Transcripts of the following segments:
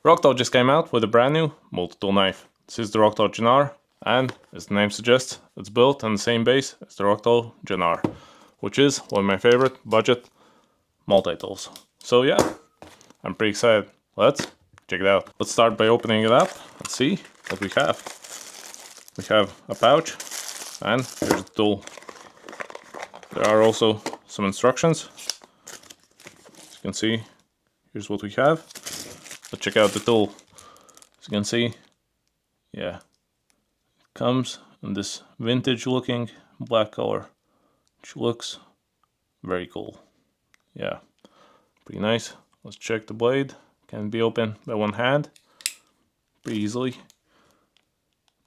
ROCKTOL just came out with a brand new multi-tool knife. This is the ROCKTOL Gen-R, and as the name suggests, it's built on the same base as the ROCKTOL Gen-R, which is one of my favorite budget multi-tools. So yeah, I'm pretty excited. Let's check it out. Let's start by opening it up and see what we have. We have a pouch, and here's the tool. There are also some instructions. As you can see, here's what we have. Let's check out the tool. As you can see, yeah, it comes in this vintage looking black color, which looks very cool. Yeah, pretty nice. Let's check the blade. Can be opened by one hand pretty easily.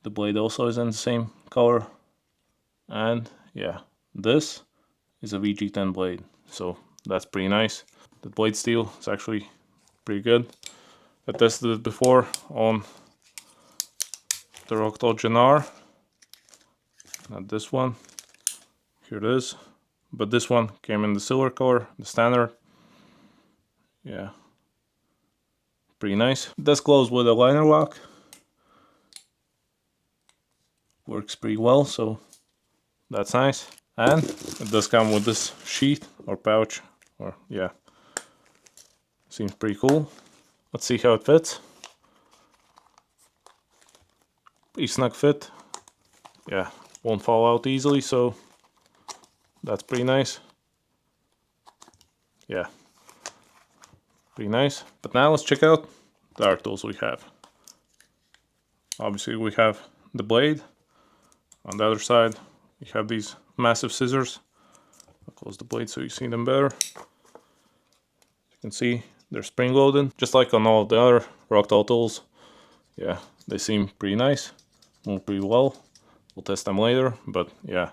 The blade also is in the same color, and yeah, this is a VG10 blade, so that's pretty nice. The blade steel is actually pretty good. I tested it before on the ROCKTOL Gen-R, not this one, here it is, but this one came in the silver color, the standard. Yeah, pretty nice. It does close with a liner lock, works pretty well, so that's nice. And it does come with this sheath or pouch, or yeah, seems pretty cool. Let's see how it fits. Pretty snug fit. Yeah, won't fall out easily, so that's pretty nice. Yeah, pretty nice. But now let's check out the other tools we have. Obviously we have the blade. On the other side we have these massive scissors. I'll close the blade so you see them better. You can see they're spring loaded, just like on all the other ROCKTOL tools. Yeah, they seem pretty nice, move pretty well. We'll test them later, but yeah.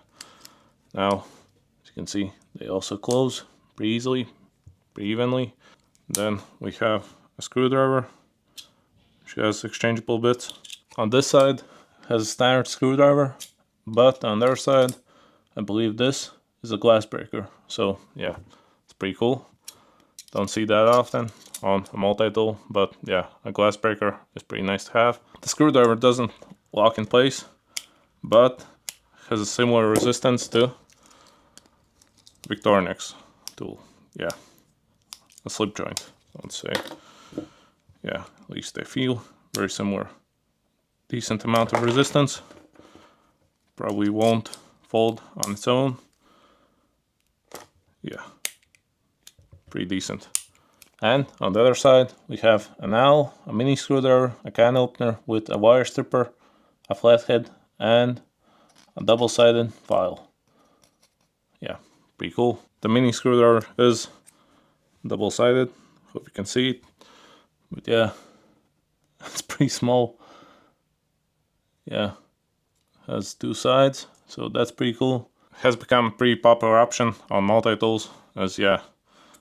Now, as you can see, they also close pretty easily, pretty evenly. Then we have a screwdriver, which has exchangeable bits. On this side has a standard screwdriver, but on the other side, I believe this is a glass breaker. So yeah, it's pretty cool. Don't see that often on a multi-tool, but yeah, a glass breaker is pretty nice to have. The screwdriver doesn't lock in place, but has a similar resistance to Victorinox tool. Yeah, a slip joint, let's say. Yeah, at least they feel very similar. Decent amount of resistance. Probably won't fold on its own. Yeah, pretty decent. And on the other side we have an awl, a mini screwdriver, a can opener with a wire stripper, a flathead, and a double-sided file. Yeah, pretty cool. The mini screwdriver is double-sided, hope you can see it, but yeah, it's pretty small. Yeah, has two sides, so that's pretty cool. It has become a pretty popular option on multi-tools, as yeah,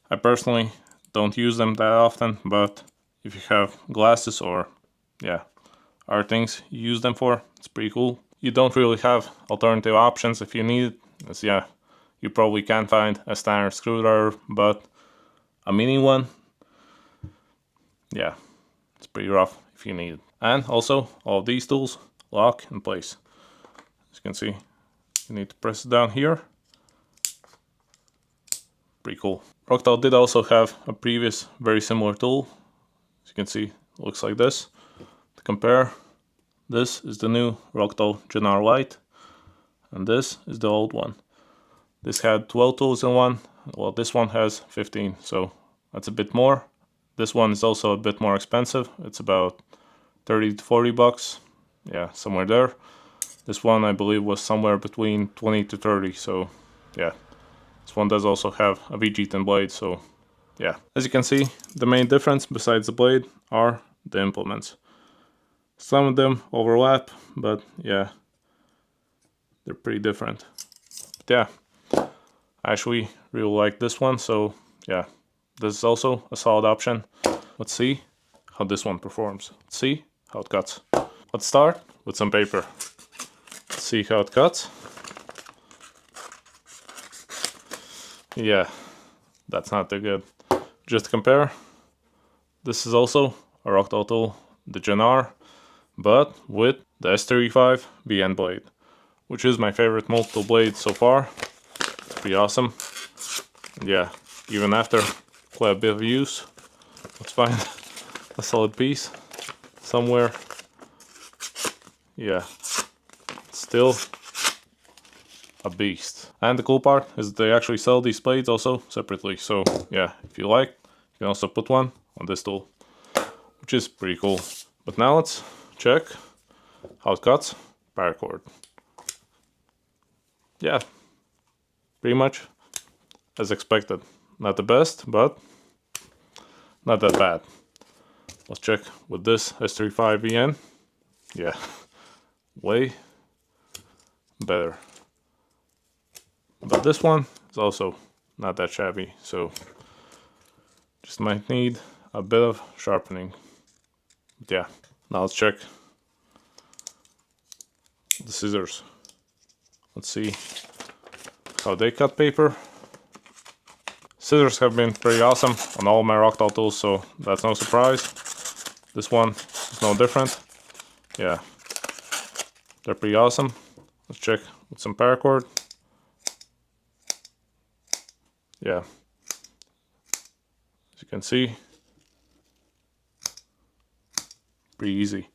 I personally don't use them that often, but if you have glasses or yeah, other things you use them for, it's pretty cool. You don't really have alternative options if you need it, as yeah, you probably can find a standard screwdriver, but a mini one, yeah, it's pretty rough if you need it. And also, all of these tools lock in place. As you can see, you need to press it down here. Pretty cool. ROCKTOL did also have a previous very similar tool. As you can see, it looks like this. To compare, this is the new ROCKTOL Gen-R Lite, and this is the old one. This had 12 tools in one, well this one has 15, so that's a bit more. This one is also a bit more expensive. It's about 30 to 40 bucks, yeah, somewhere there. This one I believe was somewhere between 20 to 30, so yeah. This one does also have a VG10 blade, so yeah. As you can see, the main difference besides the blade are the implements. Some of them overlap, but yeah, they're pretty different. But yeah, I actually really like this one, so yeah, this is also a solid option. Let's see how this one performs. Let's see how it cuts. Let's start with some paper. Let's see how it cuts. Yeah, that's not too good. Just to compare, this is also a ROCKTOL tool, the Gen-R, but with the S35 VN blade, which is my favorite multi-tool blade so far. It's pretty awesome. And yeah, even after quite a bit of use, let's find a solid piece somewhere. Yeah, still a beast. And the cool part is they actually sell these blades also separately. So yeah, if you like, you can also put one on this tool, which is pretty cool. But now let's check how it cuts paracord. Yeah, pretty much as expected. Not the best, but not that bad. Let's check with this S35 VN. Yeah, way better. But this one is also not that shabby, so just might need a bit of sharpening. But yeah, now let's check the scissors. Let's see how they cut paper. Scissors have been pretty awesome on all my ROCKTOL tools, so that's no surprise. This one is no different. Yeah, they're pretty awesome. Let's check with some paracord. Yeah, as you can see, pretty easy.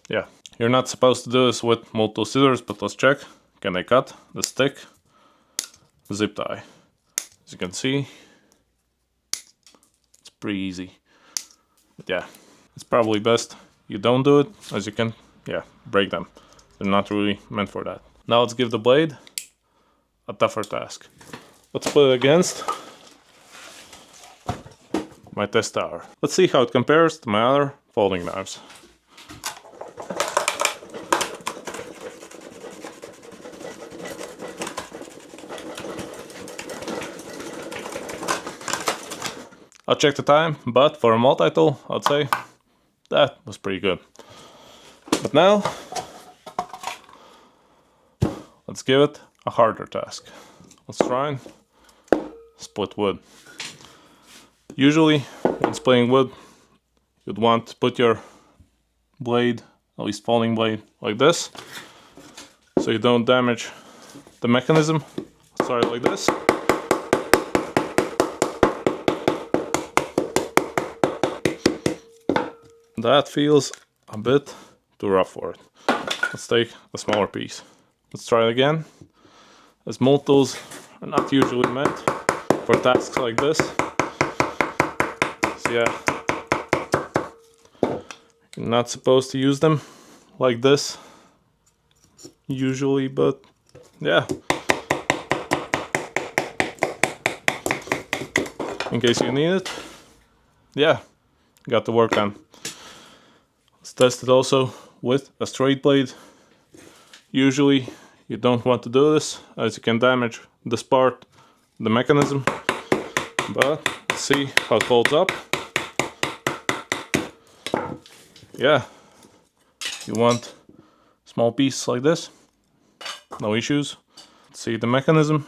Yeah, you're not supposed to do this with multiple scissors, but let's check. Can they cut the stick zip tie? As you can see, it's pretty easy. But yeah, it's probably best you don't do it, as you can, yeah, break them. They're not really meant for that. Now let's give the blade a tougher task. Let's put it against my test tower. Let's see how it compares to my other folding knives. I'll check the time, but for a multi-tool, I'd say that was pretty good. But now, let's give it a harder task. Let's try and split wood. Usually, when splitting wood, you'd want to put your blade, at least folding blade, like this, so you don't damage the mechanism. Sorry, like this. That feels a bit too rough for it. Let's take a smaller piece. Let's try it again. As multi-tools are not usually meant for tasks like this. So yeah, you're not supposed to use them like this usually, but yeah. In case you need it, yeah, got the work done. Let's test it also with a straight blade. Usually you don't want to do this, as you can damage this part, the mechanism. But let's see how it holds up. Yeah, you want a small piece like this, no issues. Let's see the mechanism.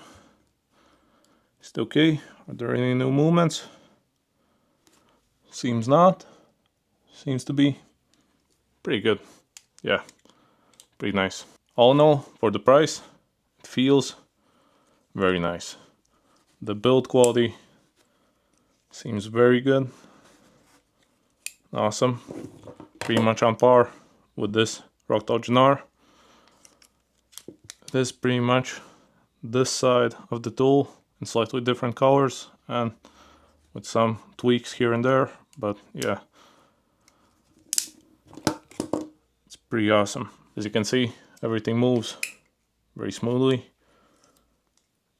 Is it okay? Are there any new movements? Seems not. Seems to be pretty good. Yeah, pretty nice. All in all, for the price, it feels very nice. The build quality seems very good. Awesome. Pretty much on par with this ROCKTOL Gen-R. It is pretty much this side of the tool in slightly different colors and with some tweaks here and there, but yeah, it's pretty awesome. As you can see, everything moves very smoothly.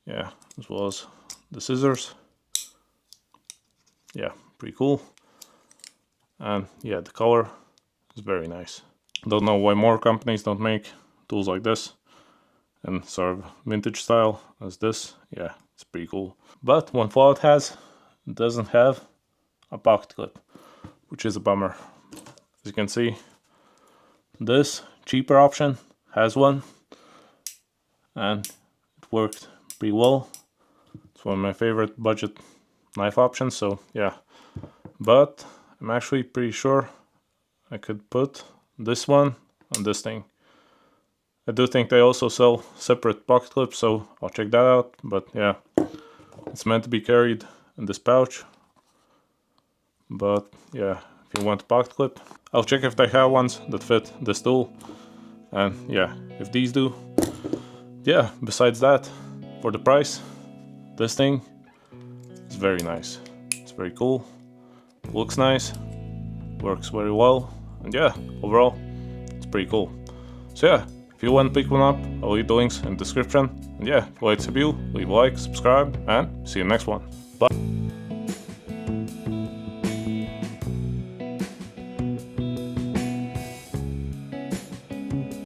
Yeah, as well as the scissors. Yeah, pretty cool. And yeah, the color is very nice. Don't know why more companies don't make tools like this and sort of vintage style as this. Yeah, it's pretty cool. But one flaw it has, it doesn't have a pocket clip, which is a bummer. As you can see, this cheaper option has one and it worked pretty well. It's one of my favorite budget knife options, so yeah. But I'm actually pretty sure I could put this one on this thing. I do think they also sell separate pocket clips, so I'll check that out. But yeah, it's meant to be carried in this pouch. But yeah, if you want a pocket clip, I'll check if they have ones that fit this tool. And yeah, if these do, yeah, besides that, for the price, this thing is very nice. It's very cool, looks nice, works very well, and yeah, overall, it's pretty cool. So yeah, if you want to pick one up, I'll leave the links in the description. And yeah, if you like this review, leave a like, subscribe, and see you next one. Bye!